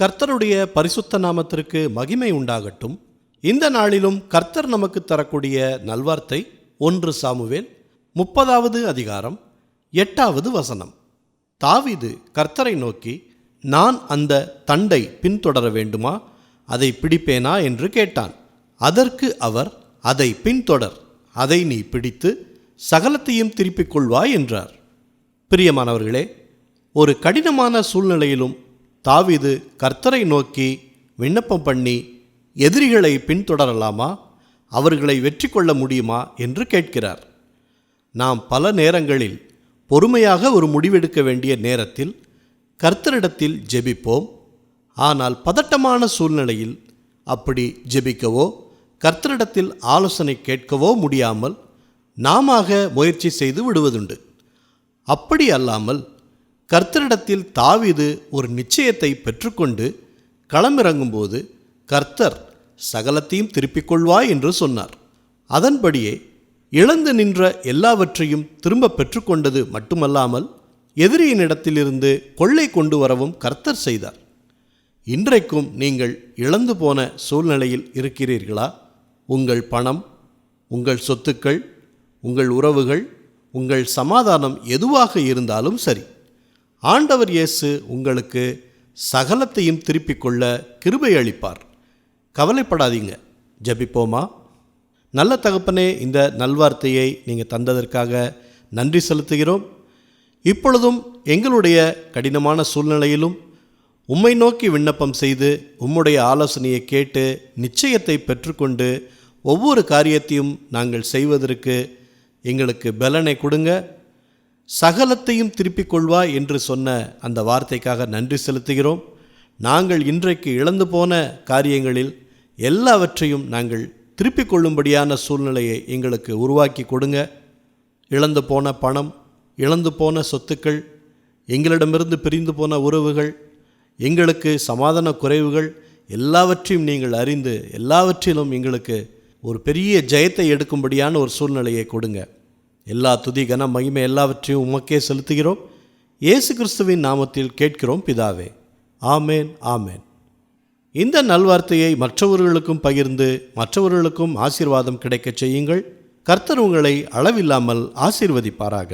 கர்த்தருடைய பரிசுத்த நாமத்திற்கு மகிமை உண்டாகட்டும். இந்த நாளிலும் கர்த்தர் நமக்கு தரக்கூடிய நல்வார்த்தை 1 சாமுவேல் 30வது அதிகாரம் 8வது வசனம். தாவீது கர்த்தரை நோக்கி, நான் அந்த தண்டை பின்தொடர வேண்டுமா, அதை பிடிப்பேனா என்று கேட்டான். அதற்கு அவர், அதை பின்தொடர், அதை நீ பிடித்து சகலத்தையும் திருப்பிக் கொள்வாய் என்றார். பிரியமானவர்களே, ஒரு கடினமான சூழ்நிலையிலும் தாவீது கர்த்தரை நோக்கி விண்ணப்பம் பண்ணி எதிரிகளை பின்தொடரலாமா, அவர்களை வெற்றி கொள்ள முடியுமா என்று கேட்கிறார். நாம் பல நேரங்களில் பொறுமையாக ஒரு முடிவெடுக்க வேண்டிய நேரத்தில் கர்த்தரிடத்தில் ஜெபிப்போம். ஆனால் பதட்டமான சூழ்நிலையில் அப்படி ஜெபிக்கவோ கர்த்தரிடத்தில் ஆலோசனை கேட்கவோ முடியாமல் நாம முயற்சி செய்து விடுவதுண்டு. அப்படி அல்லாமல் கர்த்தரிடத்தில் தாவீது ஒரு நிச்சயத்தை பெற்றுக்கொண்டு களமிறங்கும்போது கர்த்தர் சகலத்தையும் திருப்பிக் கொள்வாய் என்று சொன்னார். அதன்படியே இழந்து நின்ற எல்லாவற்றையும் திரும்ப பெற்றுக்கொண்டது மட்டுமல்லாமல் எதிரியினிடத்திலிருந்து கொள்ளை கொண்டு வரவும் கர்த்தர் செய்தார். இன்றைக்கும் நீங்கள் இழந்து போன சூழ்நிலையில் இருக்கிறீர்களா? உங்கள் பணம், உங்கள் சொத்துக்கள், உங்கள் உறவுகள், உங்கள் சமாதானம் எதுவாக இருந்தாலும் சரி, ஆண்டவர் இயேசு உங்களுக்கு சகலத்தையும் திருப்பிக் கொள்ள கிருபை அளிப்பார். கவலைப்படாதீங்க. ஜெபிப்போமா? நல்ல தகப்பனே, இந்த நல்வார்த்தையை நீங்கள் தந்ததற்காக நன்றி செலுத்துகிறோம். இப்பொழுதும் எங்களுடைய கடினமான சூழ்நிலையிலும் உம்மை நோக்கி விண்ணப்பம் செய்து உம்முடைய ஆலோசனையை கேட்டு நிச்சயத்தை பெற்றுக்கொண்டு ஒவ்வொரு காரியத்தையும் நாங்கள் செய்வதற்கு எங்களுக்கு பலனை கொடுங்க. சகலத்தையும் திருப்பிக் கொள்வாய் என்று சொன்ன அந்த வார்த்தைக்காக நன்றி செலுத்துகிறோம். நாங்கள் இன்றைக்கு இழந்து போன காரியங்களில் எல்லாவற்றையும் நாங்கள் திருப்பிக் கொள்ளும்படியான சூழ்நிலையை எங்களுக்கு உருவாக்கி கொடுங்க. இழந்து போன பணம், இழந்து போன சொத்துக்கள், எங்களிடமிருந்து பிரிந்து போன உறவுகள், எங்களுக்கு சமாதான குறைவுகள் எல்லாவற்றையும் நீங்கள் அறிந்து எல்லாவற்றிலும் எங்களுக்கு ஒரு பெரிய ஜெயத்தை எடுக்கும்படியான ஒரு சூழ்நிலையை கொடுங்க. எல்லா துதி கன மகிமை எல்லாவற்றையும் உமக்கே செலுத்துகிறோம். இயேசு கிறிஸ்துவின் நாமத்தில் கேட்கிறோம் பிதாவே. ஆமேன், ஆமேன். இந்த நல்வார்த்தையை மற்றவர்களுக்கும் பகிர்ந்து மற்றவர்களுக்கும் ஆசீர்வாதம் கிடைக்கச் செய்யுங்கள். கர்த்தர் உங்களை அளவில்லாமல் ஆசீர்வதிப்பாராக.